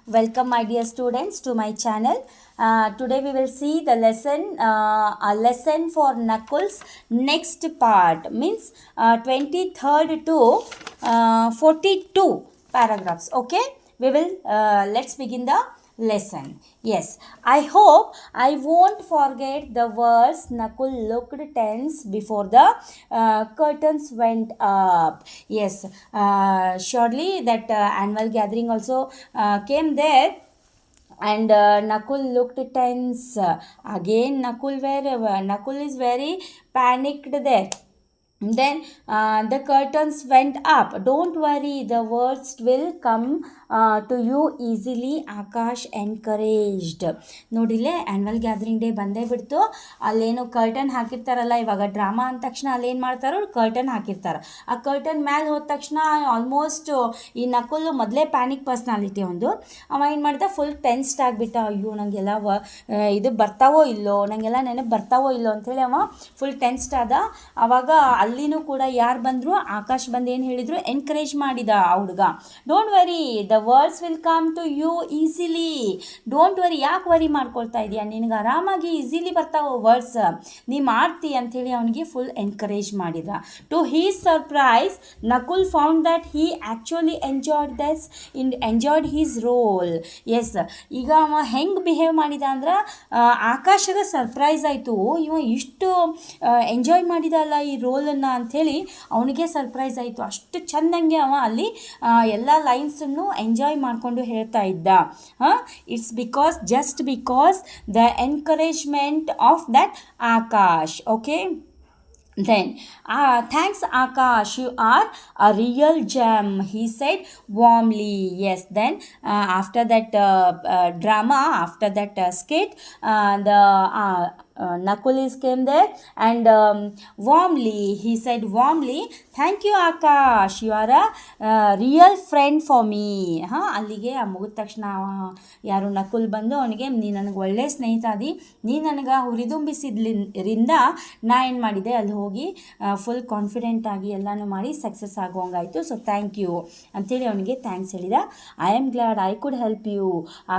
Welcome, my dear students, to my channel. Today we will see the lesson, a lesson for Nakul's next part, means 23rd to 42 paragraphs. Okay, we will let's begin the lesson. Yes, I hope I won't forget the words Nakul looked tense before the curtains went up. Yes, surely that annual gathering also came there, and Nakul looked tense. Again, Nakul is very panicked there. Then the curtains went up. Don't worry, the words will come to you easily, Akash encouraged. ನೋಡಿಲ್ಲೇ annual gathering day ಬಂದೇ ಬಿಡ್ತು. ಅಲ್ಲೇನು curtain ಹಾಕಿರ್ತಾರಲ್ಲ, ಇವಾಗ drama ಅಂದ ತಕ್ಷಣ ಅಲ್ಲೇನು ಮಾಡ್ತಾರೋ curtain ಹಾಕಿರ್ತಾರೆ. ಆ ಕರ್ಟನ್ ಮ್ಯಾಲೆ ಹೋದ ತಕ್ಷಣ ಆಲ್ಮೋಸ್ಟ್ ಈ ನಕುಲ್ ಮೊದಲೇ ಪ್ಯಾನಿಕ್ ಪರ್ಸ್ನಾಲಿಟಿ ಒಂದು. ಅವ ಏನು ಮಾಡ್ದ, ಫುಲ್ ಟೆನ್ಸ್ಡ್ ಆಗಿಬಿಟ್ಟ. ಅಯ್ಯೋ ನನಗೆಲ್ಲ ಇದು ಬರ್ತಾವೋ ಇಲ್ಲೋ, ನನಗೆಲ್ಲ ನೆನಪು ಬರ್ತಾವೋ ಇಲ್ಲೋ ಅಂಥೇಳಿ ಅವ ಫುಲ್ ಟೆನ್ಸ್ಡ್ ಆದ. ಅವಾಗ ಅಲ್ಲಿನೂ ಕೂಡ ಯಾರು ಬಂದರು, ಆಕಾಶ್ ಬಂದು ಏನು ಹೇಳಿದರು, ಎನ್ಕರೇಜ್ ಮಾಡಿದ ಆ ಹುಡುಗ. Don't worry, the words will come to you easily. Don't worry, ಯಾಕೆ ವರಿ ಮಾಡ್ಕೊಳ್ತಾ ಇದೆಯಾ, ನಿನಗೆ ಆರಾಮಾಗಿ ಈಸಿಲಿ ಬರ್ತಾವ ವರ್ಡ್ಸ್, ನೀ ಮಾಡ್ತಿ ಅಂಥೇಳಿ ಅವನಿಗೆ ಫುಲ್ ಎನ್ಕರೇಜ್ ಮಾಡಿದ. To his surprise, Nakul found that he actually enjoyed his role. Yes, ಈಗ ಅವ ಹೆಂಗೆ ಬಿಹೇವ್ ಮಾಡಿದ ಅಂದ್ರೆ ಆಕಾಶಗೆ ಸರ್ಪ್ರೈಸ್ ಆಯಿತು. ಇವ ಇಷ್ಟು ಎಂಜಾಯ್ ಮಾಡಿದಲ್ಲ ಈ ರೋಲನ್ನು ಅಂಥೇಳಿ ಅವನಿಗೆ ಸರ್ಪ್ರೈಸ್ ಆಯಿತು. ಅಷ್ಟು ಚೆಂದಂಗೆ ಅವ ಅಲ್ಲಿ ಎಲ್ಲ ಲೈನ್ಸನ್ನು ಎಂಜಾಯ್ ಮಾಡಿಕೊಂಡು ಹೇಳ್ತಾ ಇದ್ದ. Just because the encouragement of that Akash. Okay, then thanks Akash, you are a real gem, he said warmly. Yes, then after that drama, after that skit, the Nakul came there, and he said warmly, thank you Akash, you are a real friend for me. ಅಲ್ಲಿಗೆ ಮುಗಿದ ತಕ್ಷಣ ಯಾರು ನಕುಲ್ ಬಂದು ಅವನಿಗೆ, ನೀ ನನಗೆ ಒಳ್ಳೆಯ ಸ್ನೇಹಿತ ಅದಿ, ನೀ ನನಗೆ ಹುರಿದುಂಬಿಸಿದ್ರಿಂದ ನಾ ಏನು ಮಾಡಿದೆ, ಅಲ್ಲಿ ಹೋಗಿ ಫುಲ್ ಕಾನ್ಫಿಡೆಂಟ್ ಆಗಿ ಎಲ್ಲನೂ ಮಾಡಿ ಸಕ್ಸಸ್ ಆಗುವಂಗಾಯಿತು. ಸೊ ಥ್ಯಾಂಕ್ ಯು ಅಂಥೇಳಿ ಅವನಿಗೆ ಥ್ಯಾಂಕ್ಸ್ ಹೇಳಿದ. I am glad I could help you,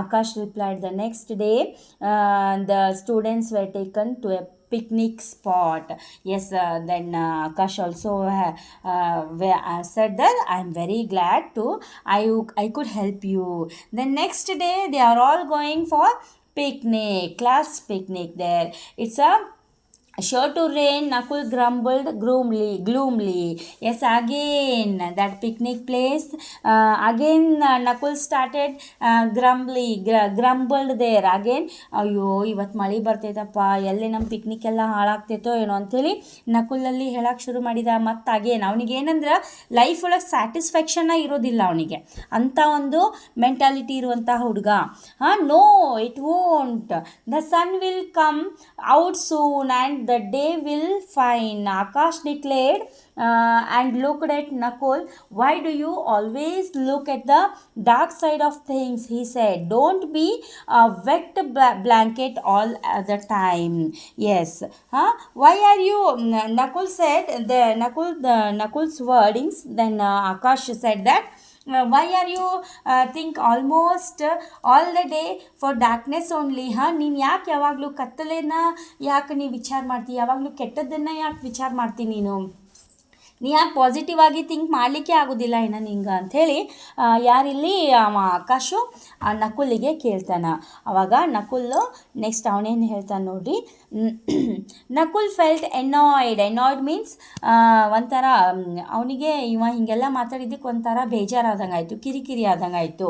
Akash replied. The next day the students were taken to a picnic spot. Yes, then Akash also said that I am very glad to I could help you. Then next day they are all going for picnic, class picnic there. It's a sure to rain, Nakul grumbled gloomily. Yes, again that picnic place, again Nakul started grumbled there again. ಅಯ್ಯೋ ಇವತ್ತು ಮಳೆ ಬರ್ತೈತಪ್ಪ, ಎಲ್ಲಿ ನಮ್ಮ picnic ಎಲ್ಲ ಹಾಳಾಗ್ತೈತೋ ಏನೋ ಅಂಥೇಳಿ ನಕುಲಲ್ಲಿ ಹೇಳಕ್ಕೆ ಶುರು ಮಾಡಿದ. ಮತ್ತು ಅಗೇನ್ ಅವನಿಗೆ ಏನಂದ್ರೆ ಲೈಫ್ ಒಳಗೆ ಸ್ಯಾಟಿಸ್ಫ್ಯಾಕ್ಷನ್ನ ಇರೋದಿಲ್ಲ ಅವನಿಗೆ, ಅಂಥ ಒಂದು ಮೆಂಟಾಲಿಟಿ ಇರುವಂಥ ಹುಡುಗ. No it won't, the sun will come out soon and the day will fine, Akash declared, and looked at Nakul. Why do you always look at the dark side of things, he said. Don't be a wet blanket all the time. Yes, why are you, Nakul said, Nakul's wordings. Then Akash said that, why are you think almost all the day for darkness only? ನೀನು ಯಾಕೆ ಯಾವಾಗಲೂ ಕತ್ತಲೆನ ಯಾಕೆ ನೀವು ವಿಚಾರ ಮಾಡ್ತೀವಿ, ಯಾವಾಗಲೂ ಕೆಟ್ಟದ್ದನ್ನು ಯಾಕೆ ವಿಚಾರ ಮಾಡ್ತೀನಿ ನೀ ಯಾಕೆ ಪಾಸಿಟಿವ್ ಆಗಿ ಥಿಂಕ್ ಮಾಡಲಿಕ್ಕೆ ಆಗೋದಿಲ್ಲ ಏನೋ ನಿಂಗೆ ಅಂಥೇಳಿ ಯಾರಿಲ್ಲಿ ಆಕಾಶು ನಕುಲಿಗೆ ಕೇಳ್ತಾನೆ. ಆವಾಗ ನಕುಲ್ಲು ನೆಕ್ಸ್ಟ್ ಅವನೇನು ಹೇಳ್ತಾನೆ ನೋಡ್ರಿ. ನಕುಲ್ ಫೆಲ್ಟ್ ಎನಾಯ್ಡ್ ಮೀನ್ಸ್ ಒಂಥರ ಅವನಿಗೆ ಇವ ಹಿಂಗೆಲ್ಲ ಮಾತಾಡಿದ್ದಕ್ಕೆ ಒಂಥರ ಬೇಜಾರಾದಂಗೆ ಆಯಿತು, ಕಿರಿಕಿರಿ ಆದಂಗೆ ಆಯಿತು.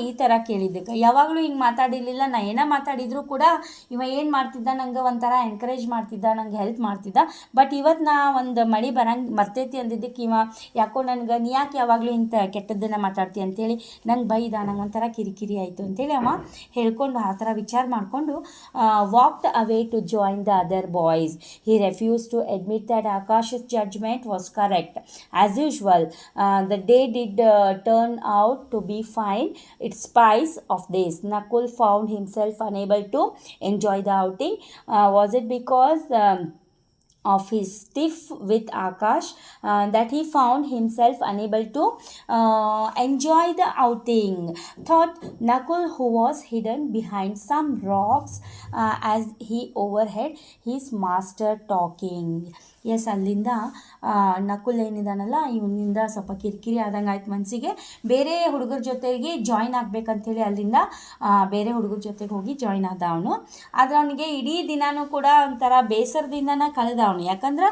ಈ ಥರ ಕೇಳಿದ್ದಕ್ಕೆ ಯಾವಾಗಲೂ ಹಿಂಗೆ ಮಾತಾಡಿರಲಿಲ್ಲ, ನಾ ಏನೋ ಮಾತಾಡಿದರೂ ಕೂಡ ಇವ ಏನು ಮಾಡ್ತಿದ್ದ, ನಂಗೆ ಒಂಥರ ಎನ್ಕರೇಜ್ ಮಾಡ್ತಿದ್ದ, ನಂಗೆ ಹೆಲ್ಪ್ ಮಾಡ್ತಿದ್ದ. ಬಟ್ ಇವತ್ತು ನಾ ಒಂದು ಮಳೆ ಬರ್ತೈತಿ ಅಂದಿದ್ದಕ್ಕೆ ಇವ ಯಾಕೋ ನನಗೆ ನೀ ಯಾಕೆ ಯಾವಾಗಲೂ ಇಂಥ ಕೆಟ್ಟದ್ದನ್ನು ಮಾತಾಡ್ತೀವಿ ಅಂಥೇಳಿ ನಂಗೆ ಬೈದ, ನಂಗೆ ಒಂಥರ ಕಿರಿಕಿರಿ ಆಯಿತು ಅಂಥೇಳಿ ಅವ ಹೇಳ್ಕೊಂಡು ಆ ಥರ ವಿಚಾರ ಮಾಡಿಕೊಂಡು walked away to join the other boys. He refused to admit that Akash's judgment was correct. As usual, the day did turn out to be fine. In spite of this, Nakul found himself unable to enjoy the outing. Was it because of his tiff with Akash that he found himself unable to enjoy the outing. Thought Nakul, who was hidden behind some rocks as he overheard his master talking. Yes ಅಲ್ಲಿಂದ ನಕುಲ್ ಏನಿದಾನಲ್ಲ ಇವನಿಂದ ಸ್ವಲ್ಪ ಕಿರಿಕಿರಿ ಆದಂಗೆ ಆಯ್ತು ಮನಸ್ಸಿಗೆ. ಬೇರೆ ಹುಡುಗರ ಜೊತೆಗೆ join ಆಗಬೇಕಂತೇಳಿ ಅಲ್ಲಿಂದ ಬೇರೆ ಹುಡುಗರ ಜೊತೆಗೆ ಹೋಗಿ ಜಾಯ್ನ್ ಆದ ಅವನು. ಆದರೆ ಅವನಿಗೆ ಇಡೀ ದಿನಾನೂ ಕೂಡ ಒಂಥರ ಬೇಸರದಿಂದನೇ ಕಳೆದ ಅವನು. ಯಾಕಂದ್ರೆ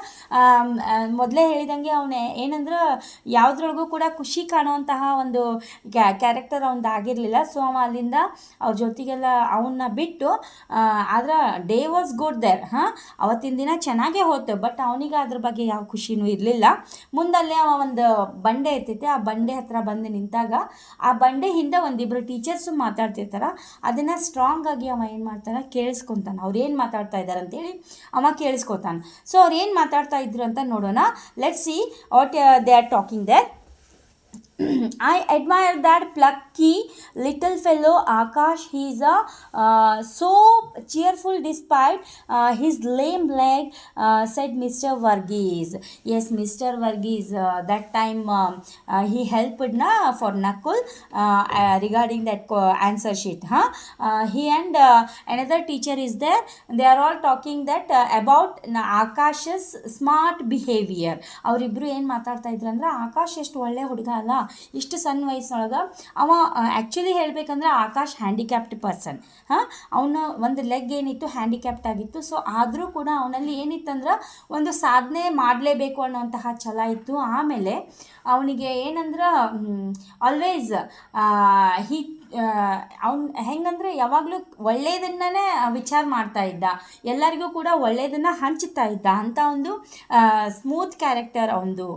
ಮೊದಲೇ ಹೇಳಿದಂಗೆ ಅವನೇ ಏನಂದ್ರೆ ಯಾವುದ್ರೊಳಗೂ ಕೂಡ ಖುಷಿ ಕಾಣುವಂತಹ ಒಂದು ಕ್ಯಾರೆಕ್ಟರ್ ಅವನದು ಆಗಿರಲಿಲ್ಲ. ಸೊ ಅವ ಅಲ್ಲಿಂದ ಅವ್ರ ಜೊತೆಗೆಲ್ಲ ಅವನ್ನ ಬಿಟ್ಟು ಆದ್ರೆ ಡೇ ವಾಸ್ ಗುಡ್ ದೇರ್. ಅವತ್ತಿನ ದಿನ ಚೆನ್ನಾಗೇ ಹೋಯ್ತು. ಬಟ್ ಅವನಿಗೆ ಅದ್ರ ಬಗ್ಗೆ ಯಾವ ಖುಷಿನೂ ಇರಲಿಲ್ಲ. ಮುಂದಲ್ಲೇ ಅವ ಒಂದು ಬಂಡೆ ಇರ್ತೈತೆ, ಆ ಬಂಡೆ ಹತ್ರ ಬಂದು ನಿಂತಾಗ ಆ ಬಂಡೆ ಹಿಂದೆ ಒಂದಿಬ್ಬರು ಟೀಚರ್ಸು ಮಾತಾಡ್ತಿರ್ತಾರೆ. ಅದನ್ನು ಸ್ಟ್ರಾಂಗ್ ಆಗಿ ಅವ ಏನು ಮಾಡ್ತಾನೆ ಕೇಳಿಸ್ಕೊತಾನೆ. ಅವ್ರು ಏನು ಮಾತಾಡ್ತಾ ಇದ್ದಾರೆ ಅಂತೇಳಿ ಅವ ಕೇಳಿಸ್ಕೊತಾನೆ. ಸೊ ಅವ್ರು ಏನು ಮಾತಾಡ್ತಾ ಇದ್ರು ಅಂತ ನೋಡೋಣ. Let's see what they are talking there. I admire that plucky little fellow Akash. He is so cheerful despite his lame leg, said Mr. Varghese. Yes, Mr. Varghese, that time he helped for Nakul regarding that answer sheet. He and another teacher is there. They are all talking that about Akash's smart behavior. ಅವರಿಬ್ಬರು ಏನು ಮಾತಾಡ್ತಾ ಇದ್ರು ಅಂದ್ರೆ, ಆಕಾಶ್ ಎಷ್ಟು ಒಳ್ಳೆ ಹುಡುಗ ಅಲ್ಲ, ಇಷ್ಟು ಸಣ್ಣ ವಯಸ್ಸೊಳಗೆ ಅವ. ಆ್ಯಕ್ಚುಲಿ ಹೇಳಬೇಕಂದ್ರೆ ಆಕಾಶ್ ಹ್ಯಾಂಡಿಕ್ಯಾಪ್ಟ್ ಪರ್ಸನ್. ಅವನ ಒಂದು ಲೆಗ್ ಏನಿತ್ತು ಹ್ಯಾಂಡಿಕ್ಯಾಪ್ಟ್ ಆಗಿತ್ತು. ಸೊ ಆದರೂ ಕೂಡ ಅವನಲ್ಲಿ ಏನಿತ್ತಂದ್ರೆ ಒಂದು ಸಾಧನೆ ಮಾಡಲೇಬೇಕು ಅನ್ನೋಂತಹ ಛಲ ಇತ್ತು. ಆಮೇಲೆ ಅವನಿಗೆ ಏನಂದ್ರೆ ಆಲ್ವೇಸ್ ಅವ್ನು ಹೆಂಗಂದ್ರೆ ಯಾವಾಗಲೂ ಒಳ್ಳೆಯದನ್ನೇ ವಿಚಾರ ಮಾಡ್ತಾ ಇದ್ದ, ಎಲ್ಲರಿಗೂ ಕೂಡ ಒಳ್ಳೆಯದನ್ನು ಹಂಚ್ತಾ ಇದ್ದ ಅಂತ ಒಂದು ಸ್ಮೂತ್ ಕ್ಯಾರೆಕ್ಟರ್ ಅವನದು.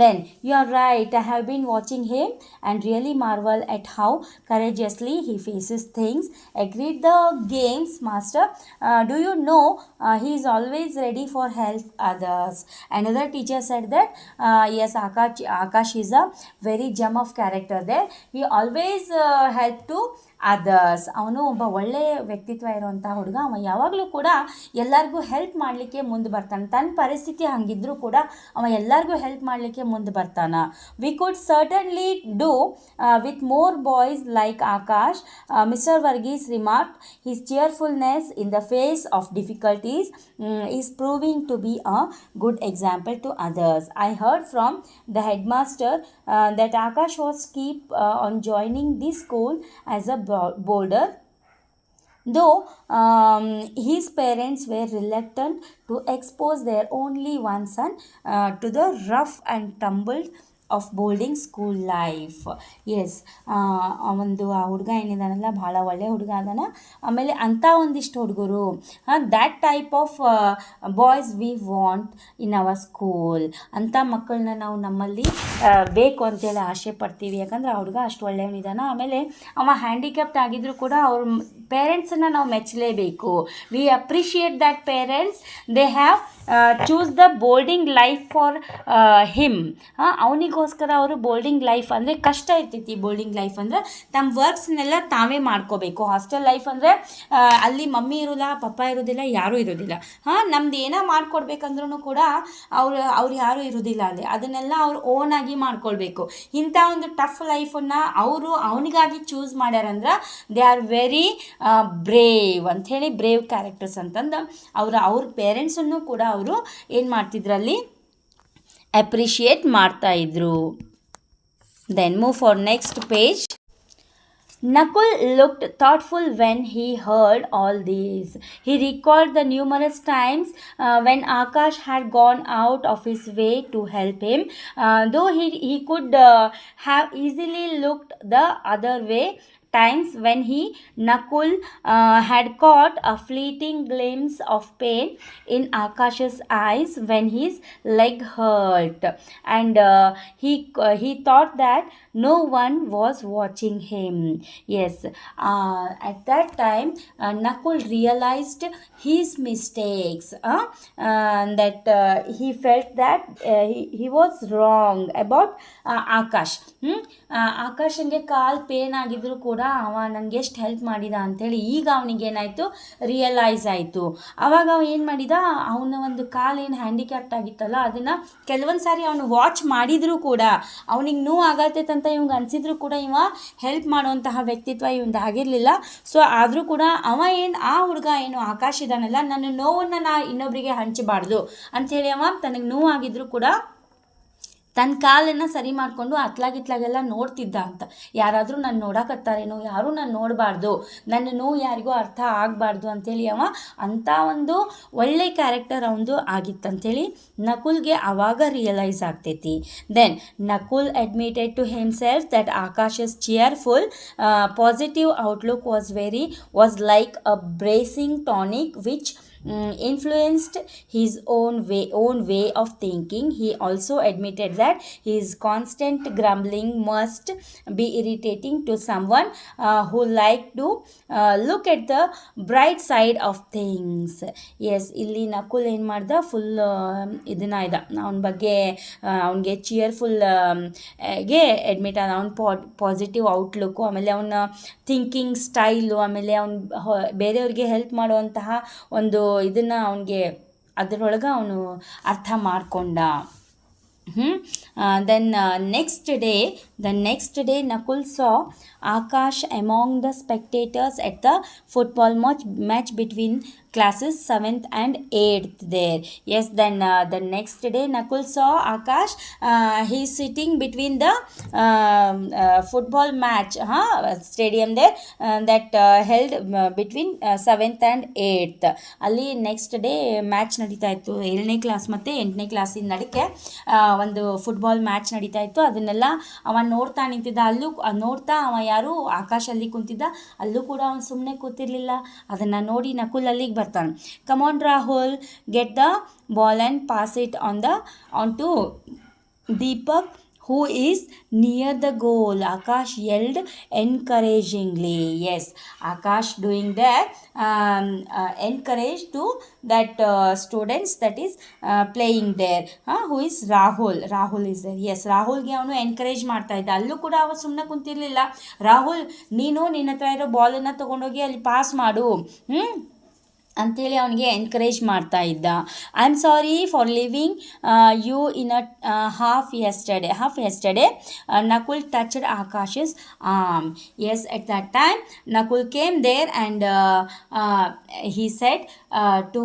Then you are right, I have been watching him and really marvel at how courageously he faces things. Agreed the games master. Do you know he is always ready for help others. Another teacher said that yes, Akash is a very gem of character there. He always help to others. ಅವನು ಒಬ್ಬ ಒಳ್ಳೆಯ ವ್ಯಕ್ತಿತ್ವ ಇರುವಂಥ ಹುಡುಗ. ಅವ ಯಾವಾಗಲೂ ಕೂಡ ಎಲ್ಲರಿಗೂ ಹೆಲ್ಪ್ ಮಾಡಲಿಕ್ಕೆ ಮುಂದೆ ಬರ್ತಾನೆ. ತನ್ನ ಪರಿಸ್ಥಿತಿ ಹಂಗಿದ್ರೂ ಕೂಡ ಅವ ಎಲ್ಲರಿಗೂ ಹೆಲ್ಪ್ ಮಾಡಲಿಕ್ಕೆ ಮುಂದೆ ಬರ್ತಾನೆ. We could certainly do with more boys like Akash, mister Varghese remarked. His cheerfulness in the face of difficulties is proving to be a good example to others. I heard from the headmaster that Akash was keep on joining this school as a boarder, though his parents were reluctant to expose their only one son to the rough and tumbled of boarding school life. Yes, ಒಂದು ಆ ಹುಡುಗ ಏನಿದಾನಲ್ಲ ಭಾಳ ಒಳ್ಳೆ ಹುಡುಗ ಅದಾನ. ಆಮೇಲೆ ಅಂಥ ಒಂದಿಷ್ಟು ಹುಡುಗರು, that type of boys we want in our school. ಅಂಥ ಮಕ್ಕಳನ್ನ ನಾವು ನಮ್ಮಲ್ಲಿ ಬೇಕು ಅಂತೇಳಿ ಆಸೆ ಪಡ್ತೀವಿ. ಯಾಕಂದ್ರೆ ಆ ಹುಡುಗ ಅಷ್ಟು ಒಳ್ಳೆಯವನಿದಾನ. ಆಮೇಲೆ ಅವ ಹ್ಯಾಂಡಿಕ್ಯಾಪ್ಟ್ ಆಗಿದ್ರು ಕೂಡ ಅವ್ರ ಪೇರೆಂಟ್ಸನ್ನು ನಾವು ಮೆಚ್ಚಲೇಬೇಕು. We appreciate that parents, they have choose the boarding life for him. ಅವನಿಗೋಸ್ಕರ ಅವರು ಬೋರ್ಡಿಂಗ್ ಲೈಫ್ ಅಂದರೆ ಕಷ್ಟ ಇರ್ತೈತಿ. ಬೋರ್ಡಿಂಗ್ ಲೈಫ್ ಅಂದರೆ ತಮ್ಮ ವರ್ಕ್ಸ್ನೆಲ್ಲ ತಾವೇ ಮಾಡ್ಕೋಬೇಕು. ಹಾಸ್ಟೆಲ್ ಲೈಫ್ ಅಂದರೆ ಅಲ್ಲಿ ಮಮ್ಮಿ ಇರೋಲ್ಲ, ಪಪ್ಪ ಇರೋದಿಲ್ಲ, ಯಾರೂ ಇರೋದಿಲ್ಲ. ನಮ್ದು ಏನೋ ಮಾಡ್ಕೊಡ್ಬೇಕಂದ್ರೂ ಕೂಡ ಅವ್ರು ಯಾರೂ ಇರೋದಿಲ್ಲ ಅಲ್ಲಿ. ಅದನ್ನೆಲ್ಲ ಅವ್ರು ಓನಾಗಿ ಮಾಡ್ಕೊಳ್ಬೇಕು. ಇಂಥ ಒಂದು ಟಫ್ ಲೈಫನ್ನು ಅವರು ಅವನಿಗಾಗಿ ಚೂಸ್ ಮಾಡ್ಯಾರಂದ್ರೆ ದೇ ಆರ್ ವೆರಿ ಬ್ರೇವ್ ಅಂಥೇಳಿ, ಬ್ರೇವ್ ಕ್ಯಾರೆಕ್ಟರ್ಸ್ ಅಂತಂದು ಅವ್ರ ಪೇರೆಂಟ್ಸನ್ನು ಕೂಡ ಅವರು ಏನು ಮಾಡ್ತಿದ್ರಲ್ಲಿ ಅಪ್ರಿಷಿಯೇಟ್ ಮಾಡ್ತಾ ಇದ್ರು. Then move for next page. Nakul looked thoughtful when he heard all this. He recalled the numerous times when Akash had gone out of his way to help him, though he could have easily looked the other way. Times when Nakul had caught a fleeting glimpse of pain in Akash's eyes when his leg hurt, and he thought that no one was watching him. Yes, at that time Nakul realized his mistakes, that he felt that he was wrong about Akash. ಆಕಾಶಂಗೆ ಕಾಲು pain ಆಗಿದ್ರು ಕೂಡ ಅವ ನನಗೆ ಎಷ್ಟು help ಮಾಡಿದ ಅಂಥೇಳಿ ಈಗ ಅವನಿಗೇನಾಯಿತು ರಿಯಲೈಸ್ ಆಯಿತು. ಆವಾಗ ಅವ ಏನು ಮಾಡಿದ, ಅವನ ಒಂದು ಕಾಲೇನು ಹ್ಯಾಂಡಿಕ್ಯಾಪ್ಟ್ ಆಗಿತ್ತಲ್ಲ ಅದನ್ನು ಕೆಲವೊಂದು ಸಾರಿ ಅವನು ವಾಚ್ ಮಾಡಿದರೂ ಕೂಡ ಅವನಿಗೆ ನೋವು ಆಗತ್ತೈತಂತ ಇವಂಗೆ ಅನಿಸಿದ್ರು ಕೂಡ ಇವ ಹೆಲ್ಪ್ ಮಾಡುವಂತಹ ವ್ಯಕ್ತಿತ್ವ ಇವಂದು ಆಗಿರಲಿಲ್ಲ. ಸೊ ಆದರೂ ಕೂಡ ಆ ಹುಡುಗ ಏನು ಆಕಾಶ್ ಇದ್ದಾನಲ್ಲ, ನನ್ನ ನೋವನ್ನು ನಾ ಇನ್ನೊಬ್ಬರಿಗೆ ಹಂಚಬಾರ್ದು ಅಂಥೇಳಿ ಅವ ತನಗೆ ನೋವಾಗಿದ್ರೂ ಕೂಡ ತನ್ನ ಕಾಲನ್ನು ಸರಿ ಮಾಡಿಕೊಂಡು ಅತ್ಲಾಗಿತ್ಲಾಗೆಲ್ಲ ನೋಡ್ತಿದ್ದ ಅಂತ. ಯಾರಾದರೂ ನಾನು ನೋಡಕತ್ತಾರೇನೋ, ಯಾರೂ ನಾನು ನೋಡಬಾರ್ದು, ನನ್ನ ನೋವು ಯಾರಿಗೂ ಅರ್ಥ ಆಗಬಾರ್ದು ಅಂಥೇಳಿ ಅವ ಅಂಥ ಒಂದು ಒಳ್ಳೆ ಕ್ಯಾರೆಕ್ಟರ್ ಅವನದು ಆಗಿತ್ತಂಥೇಳಿ ನಕುಲ್ಗೆ ಆವಾಗ ರಿಯಲೈಸ್ ಆಗ್ತೈತಿ. Then Nakul admitted to himself that Akash's cheerful positive outlook was like a bracing tonic which influenced his own way of thinking. He also admitted that his constant grumbling must be irritating to someone who like to look at the bright side of things. Yes, ಇಲ್ಲಿ ನಕುಲ್ ಏನು ಮಾಡ್ದ, full ಇದನ್ನ ಇದ ಅವನ ಬಗ್ಗೆ ಅವನಿಗೆ cheerful ಗೆ admit ಆದ. ಅವ್ನ ಪಾಸಿಟಿವ್ ಔಟ್ಲುಕ್ಕು, ಆಮೇಲೆ ಅವನ ಥಿಂಕಿಂಗ್ ಸ್ಟೈಲು, ಆಮೇಲೆ ಅವನು ಬೇರೆಯವ್ರಿಗೆ ಹೆಲ್ಪ್ ಮಾಡುವಂತಹ ಒಂದು ಇದನ್ನು ಅವನಿಗೆ ಅದರೊಳಗೆ ಅವನು ಅರ್ಥ ಮಾಡಿಕೊಂಡ. Then the next day Nakul saw Akash among the spectators at the football match between classes 7th and 8th there. Yes, then the next day Nakul saw Akash, he is sitting between the football match stadium there that held between 7th and 8th. ಅಲ್ಲಿ next day match ನಡೀತಾ ಇತ್ತು. 7ನೇ class ಮತ್ತು 8ನೇ ಕ್ಲಾಸಿನ ನಡಿಕೆ ಒಂದು football match ನಡೀತಾ ಇತ್ತು. ಅದನ್ನೆಲ್ಲ ಅವ ನೋಡ್ತಾ ನಿಂತಿದ್ದ. ಅಲ್ಲೂ ನೋಡ್ತಾ ಅವ ಯಾರು ಆಕಾಶ್ ಅಲ್ಲಿ ಕುಂತಿದ್ದ, ಅಲ್ಲೂ ಕೂಡ ಅವನು ಸುಮ್ಮನೆ ಕೂತಿರ್ಲಿಲ್ಲ. ಅದನ್ನು ನೋಡಿ ನಕುಲ್ ಅಲ್ಲಿಗೆ ಬರ್ತಾನೆ. Come on Rahul, get the ball and pass it on to Deepak who is near the goal, Akash yelled encouragingly. Yes, Akash doing that encourage to that students that is playing there, who is Rahul is there. Yes, ರಾಹುಲ್ಗೆ ಅವನು encourage ಮಾಡ್ತಾ ಇದ್ದ. ಅಲ್ಲೂ ಕೂಡ ಅವ ಸುಮ್ಮನೆ ಕುಂತಿರ್ಲಿಲ್ಲ. ರಾಹುಲ್, ನೀನು ನಿನ್ನ ಹತ್ರ ಇರೋ ಬಾಲನ್ನು ತೊಗೊಂಡೋಗಿ ಅಲ್ಲಿ ಪಾಸ್ ಮಾಡು ಅಂಥೇಳಿ ಅವನಿಗೆ ಎನ್ಕರೇಜ್ ಮಾಡ್ತಾ ಇದ್ದ. I am sorry for leaving you in a half yesterday Nakul touched Akash's arm. Yes, at that time Nakul came there and he said to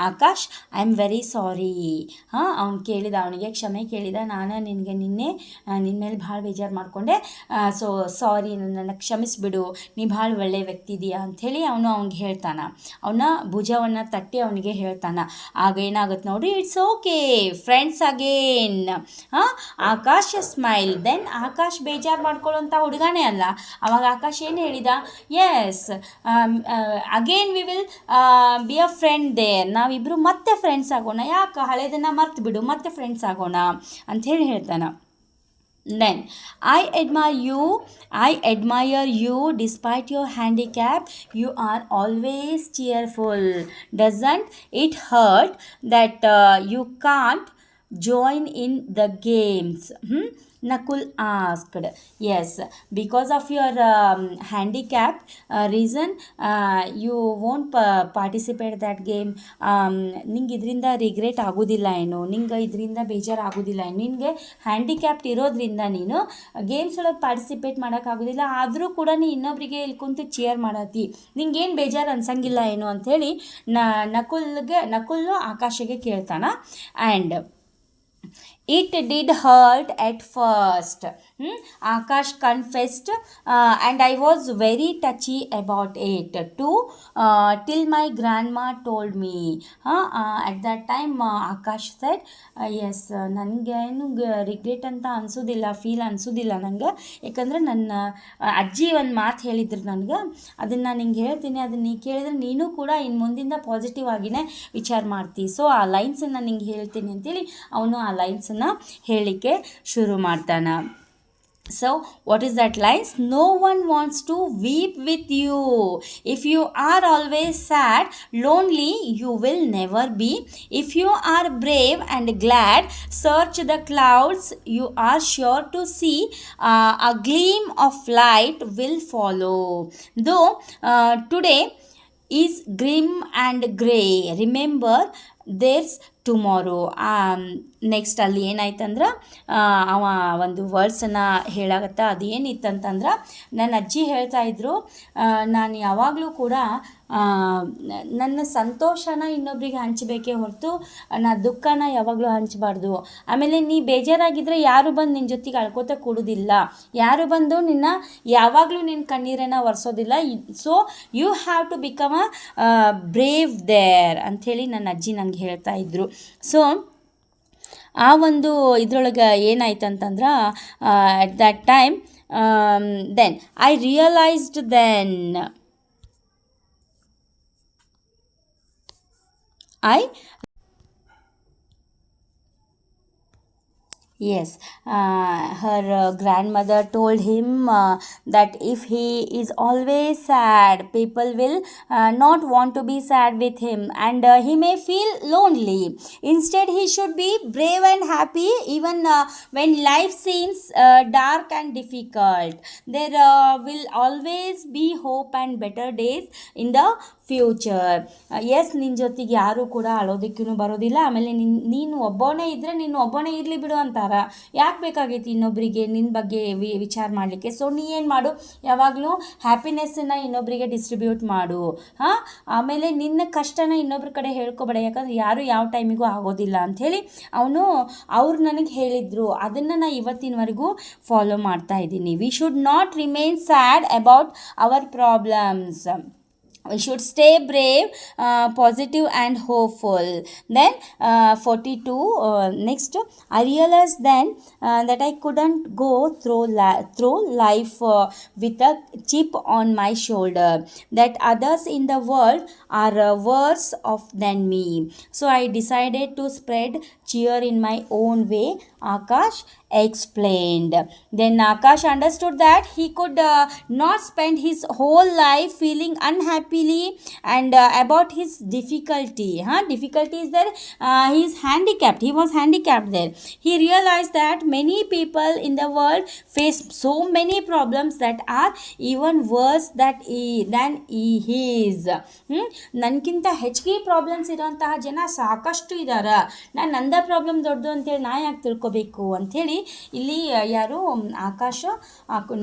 Akash, I am very sorry. ಅವನು ಕೇಳಿದ, ಅವನಿಗೆ ಕ್ಷಮೆ ಕೇಳಿದ. ನಾನು ನಿನಗೆ ನಿನ್ನ ಮೇಲೆ ಭಾಳ ಬೇಜಾರು ಮಾಡಿಕೊಂಡೆ, ಸೊ ಸಾರಿ, ನನ್ನನ್ನು ಕ್ಷಮಿಸ್ಬಿಡು, ನೀ ಭಾಳ ಒಳ್ಳೆ ವ್ಯಕ್ತಿ ಇದೆಯಾ ಅಂಥೇಳಿ ಅವನಿಗೆ ಹೇಳ್ತಾನೆ. ಅವನ ಭುಜವನ್ನು ತಟ್ಟಿ ಅವನಿಗೆ ಹೇಳ್ತಾನೆ. ಆಗ ಏನಾಗುತ್ತೆ ನೋಡಿ, it's okay friends again. Akash smile. Then Akash ಬೇಜಾರು ಮಾಡ್ಕೊಳ್ಳೋಂಥ ಹುಡುಗನೇ ಅಲ್ಲ. ಅವಾಗ ಆಕಾಶ್ ಏನು ಹೇಳಿದ, yes again we will be a friend there. ನಾವಿಬ್ಬರು ಮತ್ತೆ ಫ್ರೆಂಡ್ಸ್ ಆಗೋಣ, ಯಾಕೆ ಹಳೇದನ್ನು ಮರ್ತು ಬಿಡು, ಮತ್ತೆ ಫ್ರೆಂಡ್ಸ್ ಆಗೋಣ ಅಂಥೇಳಿ ಹೇಳ್ತಾನೆ. Then I admire you despite your handicap. You are always cheerful. Doesn't it hurt that you can't join in the games? Nakul asked. Yes, because of your handicap reason you won't participate that game. ನಿಂಗೆ ಇದರಿಂದ regret ಆಗೋದಿಲ್ಲ ಏನು, ನಿಂಗೆ ಇದರಿಂದ ಬೇಜಾರು ಆಗೋದಿಲ್ಲ ಏನು, ನಿನಗೆ ಹ್ಯಾಂಡಿಕ್ಯಾಪ್ಟ್ ಇರೋದ್ರಿಂದ ನೀನು ಗೇಮ್ಸ್ ಒಳಗೆ ಪಾರ್ಟಿಸಿಪೇಟ್ ಮಾಡೋಕ್ಕಾಗೋದಿಲ್ಲ, ಆದರೂ ಕೂಡ ನೀ ಇನ್ನೊಬ್ಬರಿಗೆ ಇಲ್ಲಿ ಕುಂತು ಚೇರ್ ಮಾಡತ್ತಿ, ನಿಂಗೇನು ಬೇಜಾರು ಅನ್ಸಂಗಿಲ್ಲ ಏನು ಅಂಥೇಳಿ ನಕುಲ್ಲು ಆಕಾಶಿಗೆ ಕೇಳ್ತಾನೆ. And it did hurt at first, Akash confessed, and I was very touchy about it too, till my grandma told me. At that time Akash said, yes, ನನಗೇನು ರಿಗ್ರೆಟ್ ಅಂತ ಅನಿಸೋದಿಲ್ಲ, ಫೀಲ್ ಅನಿಸೋದಿಲ್ಲ ನನಗೆ, ಯಾಕಂದರೆ ನನ್ನ ಅಜ್ಜಿ ಒಂದು ಮಾತು ಹೇಳಿದ್ರು ನನಗೆ, ಅದನ್ನು ನಿಂಗೆ ಹೇಳ್ತೀನಿ, ಅದನ್ನು ನೀ ಕೇಳಿದ್ರೆ ನೀನು ಕೂಡ ಇನ್ನು ಮುಂದಿಂದ ಪಾಸಿಟಿವ್ ಆಗಿನೇ ವಿಚಾರ ಮಾಡ್ತೀವಿ, ಸೊ ಆ ಲೈನ್ಸನ್ನು ನಿಂಗೆ ಹೇಳ್ತೀನಿ ಅಂತೇಳಿ ಅವನು ಆ ಲೈನ್ಸನ್ನು ಹೇಳಲಿಕ್ಕೆ ಶುರು ಮಾಡ್ತಾನೆ. So what is that lines? No one wants to weep with you. If you are always sad, lonely, you will never be. If you are brave and glad, search the clouds, you are sure to see. A gleam of light will follow. Though today is grim and grey, remember there's tomorrow. Next ಅಲ್ಲಿ ಏನಾಯ್ತಂದ್ರೆ ಅವ ಒಂದು ವರ್ಡ್ಸನ್ನು ಹೇಳಾಗತ್ತ. ಅದು ಏನಿತ್ತಂತಂದ್ರೆ ನನ್ನ ಅಜ್ಜಿ ಹೇಳ್ತಾ ಇದ್ರು, ನಾನು ಯಾವಾಗಲೂ ಕೂಡ ನನ್ನ ಸಂತೋಷನ ಇನ್ನೊಬ್ರಿಗೆ ಹಂಚಬೇಕೇ ಹೊರತು ದುಃಖನ ಯಾವಾಗಲೂ ಹಂಚಬಾರ್ದು. ಆಮೇಲೆ ನೀ ಬೇಜಾರಾಗಿದ್ದರೆ ಯಾರು ಬಂದು ನಿನ್ನ ಜೊತೆಗೆ ಅಳ್ಕೋತ ಕೊಡೋದಿಲ್ಲ, ಯಾರು ಬಂದು ನಿನ್ನ ಯಾವಾಗಲೂ ನಿನ್ನ ಕಣ್ಣೀರನ್ನು ಒರೆಸೋದಿಲ್ಲ. So you have to become a brave there ಅಂಥೇಳಿ ನನ್ನ ಅಜ್ಜಿ ನಂಗೆ ಹೇಳ್ತಾ ಇದ್ರು. ಸೊ ಆ ಒಂದು ಇದ್ರೊಳಗೆ ಏನಾಯ್ತು ಅಂತಂದ್ರೆ at that time then I realised Yes, her grandmother told him that if he is always sad, people will not want to be sad with him, and he may feel lonely. Instead, he should be brave and happy even when life seems dark and difficult. There will always be hope and better days in the future. Yes, ನಿನ್ನ ಜೊತೆಗೆ ಯಾರೂ ಕೂಡ ಅಳೋದಕ್ಕೂ ಬರೋದಿಲ್ಲ. ಆಮೇಲೆ ನೀನು ಒಬ್ಬನೇ ಇದ್ದರೆ ನೀನು ಒಬ್ಬನೇ ಇರಲಿ ಬಿಡು ಅಂತಾರೆ. ಯಾಕೆ ಬೇಕಾಗೈತಿ ಇನ್ನೊಬ್ಬರಿಗೆ ನಿನ್ನ ಬಗ್ಗೆ ವಿಚಾರ ಮಾಡಲಿಕ್ಕೆ? ಸೊ ನೀ ಏನು ಮಾಡು, ಯಾವಾಗಲೂ ಹ್ಯಾಪಿನೆಸ್ಸನ್ನು ಇನ್ನೊಬ್ಬರಿಗೆ ಡಿಸ್ಟ್ರಿಬ್ಯೂಟ್ ಮಾಡು. ಆಮೇಲೆ ನಿನ್ನ ಕಷ್ಟನ ಇನ್ನೊಬ್ರ ಕಡೆ ಹೇಳ್ಕೊಬೇಡ, ಯಾಕಂದ್ರೆ ಯಾರು ಯಾವ ಟೈಮಿಗೂ ಆಗೋದಿಲ್ಲ ಅಂಥೇಳಿ ಅವ್ರು ನನಗೆ ಹೇಳಿದರು. ಅದನ್ನು ನಾನು ಇವತ್ತಿನವರೆಗೂ ಫಾಲೋ ಮಾಡ್ತಾ ಇದ್ದೀನಿ. We should not remain sad about our problems. We should stay brave, positive and hopeful. Then 42, next, I realized then that I couldn't go through life with a chip on my shoulder, that others in the world are worse off than me. So I decided to spread cheer in my own way, Akash explained. Then Akash understood that he could not spend his whole life feeling unhappily and about his difficulty. Difficulty is there, he is handicapped, he was handicapped there. He realized that many people in the world face so many problems that are even worse than he is. ನನಗಿಂತ ಹೆಚ್ಚಿಗೆ problems ಇರೋಂತಹ ಜನ ಸಾಕಷ್ಟು ಇದ್ದಾರೆ. ನಂದ problem ದೊಡ್ಡದು ಅಂತೇಳಿ ನಾ ಯಾಕೆ ತಿಳ್ಕೊಬೇಕು ಅಂಥೇಳಿ ಇಲ್ಲಿ ಯಾರು ಆಕಾಶ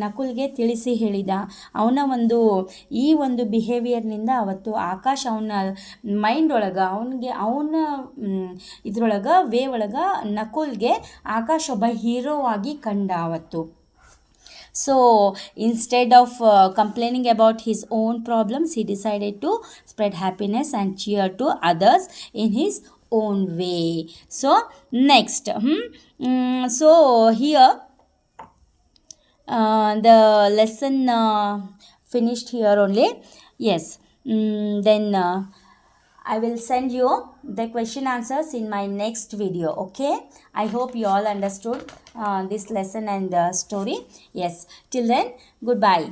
ನಕುಲ್ಗೆ ತಿಳಿಸಿ ಹೇಳಿದ. ಅವನ ಈ ಒಂದು ಬಿಹೇವಿಯರ್ನಿಂದ ಅವತ್ತು ಆಕಾಶ್ ಅವನ ಮೈಂಡ್ ಒಳಗೆ ಅವನ ಇದ್ರೊಳಗೆ ವೇ ಒಳಗೆ ನಕುಲ್ಗೆ ಆಕಾಶ್ ಒಬ್ಬ ಹೀರೋ ಆಗಿ ಕಂಡ ಅವತ್ತು. So instead of complaining about his own problems, he decided to spread happiness and cheer to others in his own way. So next, so here the lesson finished here only. Yes, then I will send you the question answers in my next video. Okay, I hope you all understood this lesson and story. Yes, till then, goodbye.